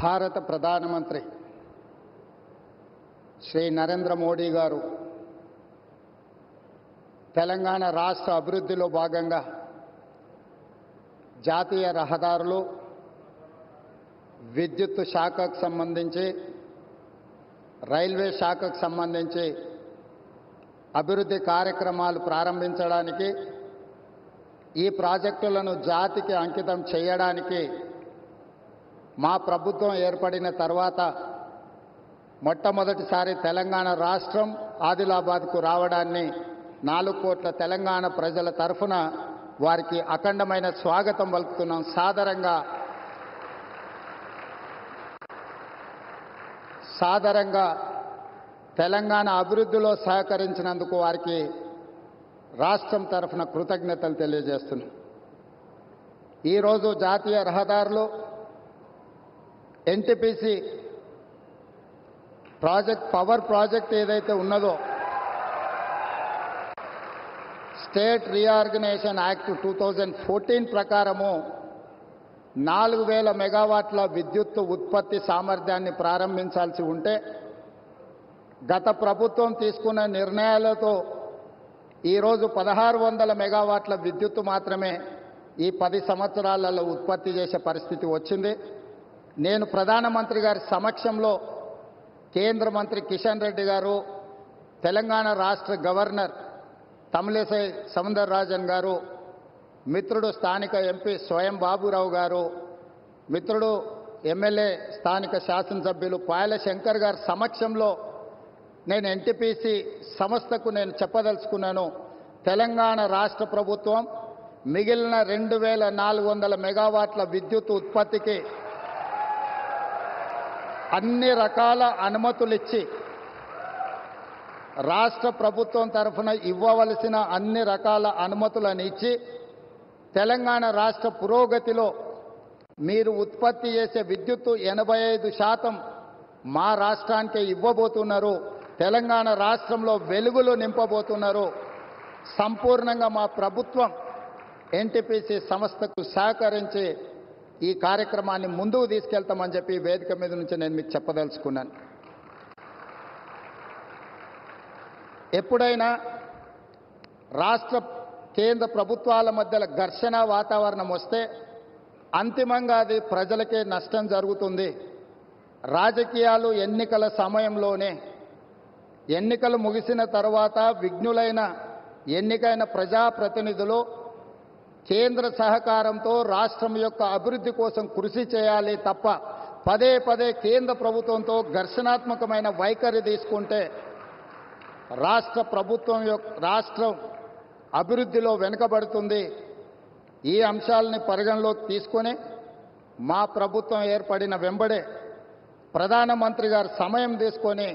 భారత ప్రధానమంత్రి శ్రీ నరేంద్ర మోడీ గారు తెలంగాణ రాష్ట్ర అభివృద్ధిలో భాగంగా జాతీయ రహదారులు, విద్యుత్ శాఖకు సంబంధించి, రైల్వే శాఖకు సంబంధించి అభివృద్ధి కార్యక్రమాలు ప్రారంభించడానికి, ఈ ప్రాజెక్టులను జాతికి అంకితం చేయడానికి మా ప్రభుత్వం ఏర్పడిన తర్వాత మొట్టమొదటిసారి తెలంగాణ రాష్ట్రం ఆదిలాబాద్కు రావడాన్ని 4 కోట్ల తెలంగాణ ప్రజల తరఫున వారికి అఖండమైన స్వాగతం పలుకుతున్నాం. సాదరంగా తెలంగాణ అభివృద్ధిలో సహకరించినందుకు వారికి రాష్ట్రం తరఫున కృతజ్ఞతలు తెలియజేస్తున్నాం. ఈరోజు జాతీయ రహదారులు, ఎన్టీపీసీ ప్రాజెక్ట్, పవర్ ప్రాజెక్ట్ ఏదైతే ఉన్నదో, స్టేట్ రీఆర్గనైజేషన్ యాక్ట్ 2014 ప్రకారము 4000 మెగావాట్ల విద్యుత్ ఉత్పత్తి సామర్థ్యాన్ని ప్రారంభించాల్సి ఉంటే, గత ప్రభుత్వం తీసుకున్న నిర్ణయాలతో ఈరోజు 1600 మెగావాట్ల విద్యుత్తు మాత్రమే ఈ 10 సంవత్సరాలలో ఉత్పత్తి చేసే పరిస్థితి వచ్చింది. నేను ప్రధానమంత్రి గారి సమక్షంలో కేంద్ర మంత్రి కిషన్ రెడ్డి గారు, తెలంగాణ రాష్ట్ర గవర్నర్ తమిళిసై సౌందరరాజన్ గారు, మిత్రుడు స్థానిక ఎంపీ స్వయం బాబురావు గారు, మిత్రుడు ఎమ్మెల్యే స్థానిక శాసనసభ్యులు పాయల శంకర్ గారి సమక్షంలో నేను ఎన్టీపీసీ సంస్థకు నేను చెప్పదలుచుకున్నాను. తెలంగాణ రాష్ట్ర ప్రభుత్వం మిగిలిన 2400 మెగావాట్ల విద్యుత్ ఉత్పత్తికి అన్ని రకాల అనుమతులు ఇచ్చి, రాష్ట్ర ప్రభుత్వం తరఫున ఇవ్వవలసిన అన్ని రకాల అనుమతులను ఇచ్చి, తెలంగాణ రాష్ట్ర పురోగతిలో మీరు ఉత్పత్తి చేసే విద్యుత్తు 85% మా రాష్ట్రానికే ఇవ్వబోతున్నారు. తెలంగాణ రాష్ట్రంలో వెలుగులు నింపబోతున్నారు. సంపూర్ణంగా మా ప్రభుత్వం ఎన్టీపీసీ సంస్థకు సహకరించి ఈ కార్యక్రమాన్ని ముందుకు తీసుకెళ్తామని చెప్పి వేదిక మీద నుంచి నేను మీకు చెప్పదలుచుకున్నాను. ఎప్పుడైనా రాష్ట్ర కేంద్ర ప్రభుత్వాల మధ్య ఘర్షణ వాతావరణం వస్తే అంతిమంగా అది ప్రజలకే నష్టం జరుగుతుంది. రాజకీయాలు ఎన్నికల సమయంలోనే, ఎన్నికలు ముగిసిన తర్వాత విఘ్నులైన ఎన్నికైన ప్రజాప్రతినిధులు కేంద్ర సహకారంతో రాష్ట్రం యొక్క అభివృద్ధి కోసం కృషి చేయాలి తప్ప పదే పదే కేంద్ర ప్రభుత్వంతో ఘర్షణాత్మకమైన వైఖరి తీసుకుంటే రాష్ట్రం అభివృద్ధిలో వెనుకబడుతుంది. ఈ అంశాలని పరిగణలోకి తీసుకొని మా ప్రభుత్వం ఏర్పడిన వెంబడే ప్రధానమంత్రి గారు సమయం తీసుకొని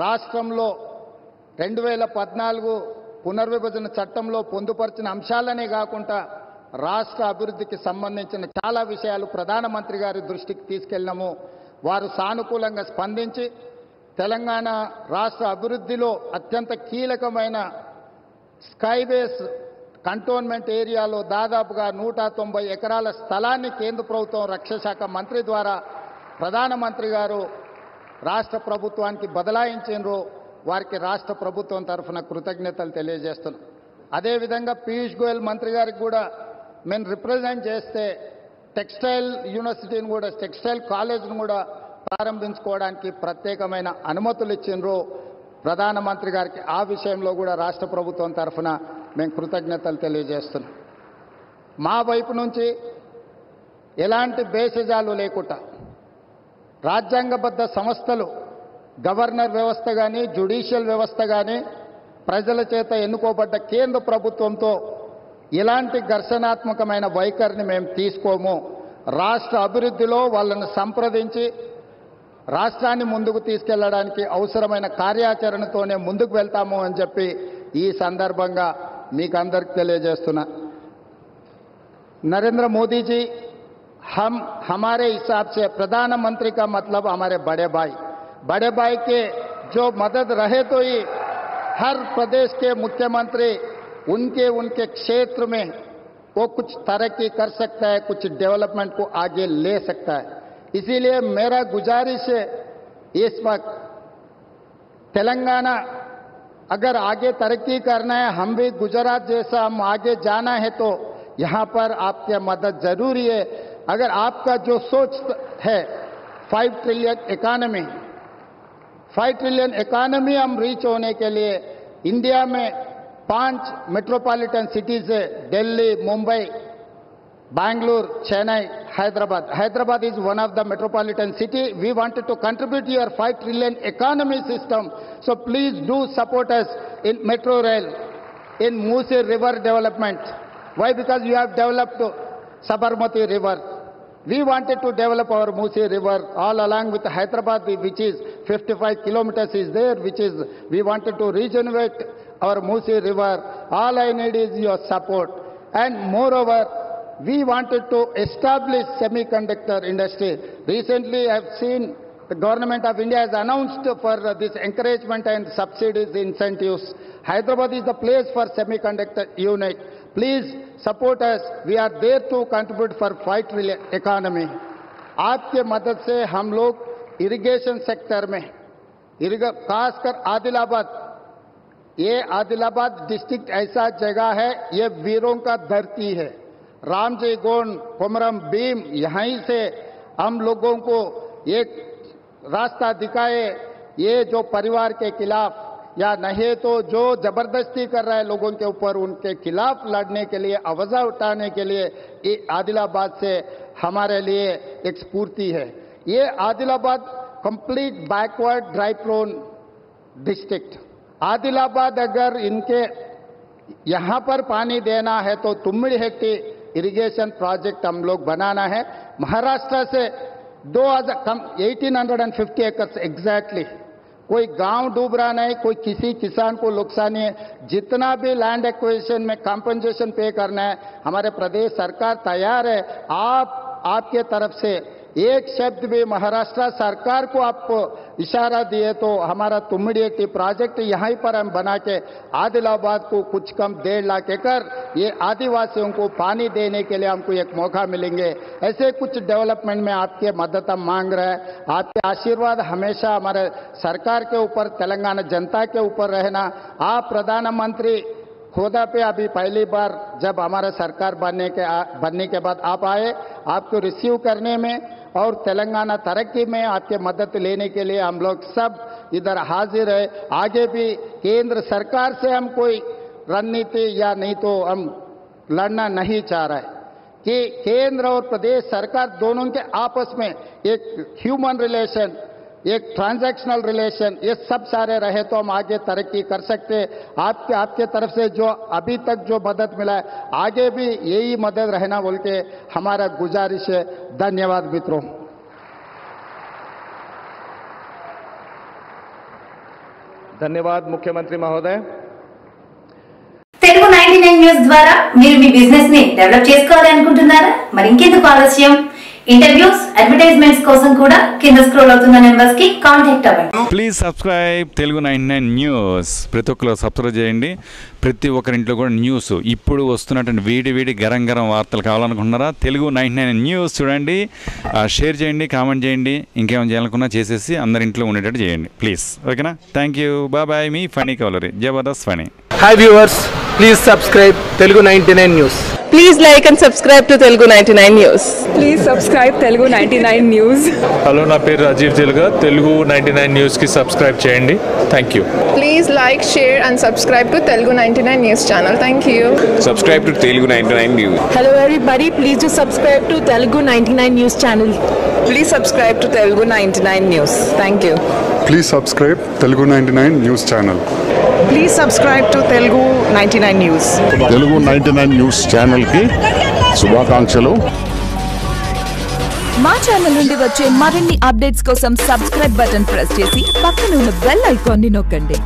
రాష్ట్రంలో 2014 పునర్విభజన చట్టంలో పొందుపరిచిన అంశాలనే కాకుండా రాష్ట్ర అభివృద్ధికి సంబంధించిన చాలా విషయాలు ప్రధానమంత్రి గారి దృష్టికి తీసుకెళ్ళినాము. వారు సానుకూలంగా స్పందించి తెలంగాణ రాష్ట్ర అభివృద్ధిలో అత్యంత కీలకమైన స్కైబేస్ కంటోన్మెంట్ ఏరియాలో దాదాపుగా 190 ఎకరాల స్థలాన్ని కేంద్ర ప్రభుత్వం రక్షణ శాఖ మంత్రి ద్వారా ప్రధానమంత్రి గారు రాష్ట్ర ప్రభుత్వానికి బదలాయించారు. వారికి రాష్ట్ర ప్రభుత్వం తరఫున కృతజ్ఞతలు తెలియజేస్తున్నాం. అదేవిధంగా పీయూష్ గోయల్ మంత్రి గారికి కూడా మేము రిప్రజెంట్ చేస్తే టెక్స్టైల్ యూనివర్సిటీని కూడా, టెక్స్టైల్ కాలేజ్ను కూడా ప్రారంభించుకోవడానికి ప్రత్యేకమైన అనుమతులు ఇచ్చిండ్రు ప్రధానమంత్రి గారికి. ఆ విషయంలో కూడా రాష్ట్ర ప్రభుత్వం తరఫున మేము కృతజ్ఞతలు తెలియజేస్తున్నాం. మా వైపు నుంచి ఎలాంటి భేషజాలు లేకుండా రాజ్యాంగబద్ధ సంస్థలు, గవర్నర్ వ్యవస్థ కానీ, జ్యుడిషియల్ వ్యవస్థ కానీ, ప్రజల చేత ఎన్నుకోబడ్డ కేంద్ర ప్రభుత్వంతో ఇలాంటి ఘర్షణాత్మకమైన వైఖరిని మేము తీసుకోము. రాష్ట్ర అభివృద్ధిలో వాళ్ళని సంప్రదించి రాష్ట్రాన్ని ముందుకు తీసుకెళ్లడానికి అవసరమైన కార్యాచరణతోనే ముందుకు వెళ్తాము అని చెప్పి ఈ సందర్భంగా మీకు అందరికీ తెలియజేస్తున్నా. नरेंद्र मोदी जी हमारे हिसाब से प्रधानमंत्री का मतलब हमारे बड़े भाई के जो मदद रहे तो ही हर प्रदेश के मुख्यमंत्री उनके क्षेत्र में वो कुछ तरक्की कर सकता है, कुछ डेवलपमेंट को आगे ले सकता है। इसीलिए मेरा गुजारिश है इस वक्त तेलंगाना अगर आगे तरक्की करना है, हम भी गुजरात जैसा हम आगे जाना है, तो यहां पर आपकी मदद जरूरी है। अगर आपका जो सोच है 5 ट्रिलियन इकोनॉमी हम रीच होने के लिए इंडिया में 5 मेट्रोपॉलिटन सिटीज है, Delhi, Mumbai, Bangalore, Chennai, Hyderabad. Hyderabad is one of the metropolitan city. We wanted to contribute to your 5 trillion economy system. So please do support us in metro rail, in Musi River development. Why? Because you have developed Sabarmati River. We wanted to develop our Musi River all along with Hyderabad, which is 55 kilometers is there, which is, we wanted to regenerate our Musi River. All I need is your support. And moreover, we wanted to establish semiconductor industry. Recently, I have seen the government of India has announced for this encouragement and subsidies, incentives. Hyderabad is the place for semiconductor unit. Please support us. We are there to contribute for 5 trillion economy. आपके मदद से हम लोग irrigation sector में, खासकर आदिलाबाद, ये Adilabad district ऐसा जगह है, ये वीरों का धरती है। रामजी गोंड, कोमरम भीम, यहीं से हम लोगों को एक रास्ता दिखाए। ये जो परिवार के खिलाफ या नहीं तो जो जबरदस्ती कर रहा है लोगों के ऊपर, उनके खिलाफ लड़ने के लिए, आवाज उठाने के लिए ये आदिलाबाद से हमारे लिए एक स्फूर्ति है। ये Adilabad complete backward dry prone district. Adilabad अगर इनके यहां पर पानी देना है तो तुम्मिड़ी हेट्टी इरिगेशन प्रोजेक्ट हम लोग बनाना है। महाराष्ट्र से 1850 एकर्स एग्जैक्टली, कोई गांव डूब रहा नहीं, कोई किसी किसान को नुकसान नहीं है। जितना भी लैंड एक्विजिशन में कॉम्पेंसेशन पे करना है, हमारे प्रदेश सरकार तैयार है। आपके तरफ से एक शब्द भी महाराष्ट्र सरकार को आप इशारा दिए तो हमारा तुम्मिडी प्रोजेक्ट यहीं पर हम बना के आदिलाबाद को कुछ कम 1.5 लाख एकड़ ये आदिवासियों को पानी देने के लिए हमको एक मौका मिलेंगे। ऐसे कुछ डेवलपमेंट में आपके मदद हम मांग रहे हैं। आपके आशीर्वाद हमेशा हमारे सरकार के ऊपर, तेलंगाना जनता के ऊपर रहना। आप प्रधानमंत्री होदा पे अभी पहली बार जब हमारा सरकार बनने के बाद आप आए, आपको रिसीव करने में और तेलंगाना तरक्की में आपके मदद लेने के लिए हम लोग सब इधर हाजिर है। आगे भी केंद्र सरकार से हम कोई रणनीति या नहीं तो हम लड़ना नहीं चाह रहे कि केंद्र और प्रदेश सरकार दोनों के आपस में एक ह्यूमन रिलेशन, एक ट्रांजैक्शनल रिलेशन, ये सब सारे रहे तो हम आगे तरक्की कर सकते। आपके तरफ से जो अभी तक जो मदद मिला है, आगे भी यही मदद रहना बोल के हमारा गुजारिश है। धन्यवाद मित्रों। धन्यवाद मुख्यमंत्री महोदय। తెలుగు 99 న్యూస్ ద్వారా మీరు మీ బిజినెస్ ని డెవలప్ చేసుకోవాలి అనుకుంటున్నారా? మరి ఇంకెందుకు ఆలస్యం? ఇంటర్వ్యూస్, అడ్వర్టైజ్మెంట్స్ కోసం కూడా కింద స్క్రోల్ అవుతున్న నెంబర్స్ కి కాంటాక్ట్ అవ్వండి. Please subscribe Telugu 99 news. ప్రతి ఒక్కరు సబ్స్క్రైబ్ చేయండి. ప్రతి ఒక్కరింట్లో కూడా న్యూస్ ఇప్పుడు వస్తున్నటువంటి వేడి గరం వార్తలు కావాలనుకుంటున్నారా? తెలుగు 99 న్యూస్ చూడండి, షేర్ చేయండి, కామెంట్ చేయండి, ఇంకేమైనా చేయాలనుకున్నా చేసేసి అందరి ఇంట్లో ఉండేటట్టు చేయండి ప్లీజ్. ఓకేనా? Thank you, bye. మీ ఫనీ కవలరీ, Jabardasth Phani. Hi viewers, please subscribe Telugu 99 news. Please like and subscribe to Telugu 99 News. Please subscribe Telugu 99 News. Hello, నా పేరు రాజీవ్ తెలుగా. తెలుగు 99 న్యూస్కి సబ్స్క్రైబ్ చేయండి. Thank you. Please like, share and subscribe to Telugu 99 News channel. Thank you. Subscribe to Telugu 99 News. Hello everybody, please do subscribe to Telugu 99 News channel. Please subscribe to Telugu 99 News. Thank you. Please subscribe Telugu 99 News channel. Please subscribe to Telugu 99 News. Telugu 99 News channel కి శుభాకాంక్షలు. మా channel నుండి వచ్చే మరిన్ని updates కోసం subscribe button press చేసి పక్కన ఉన్న బెల్ ఐకాన్ ని నొక్కండి.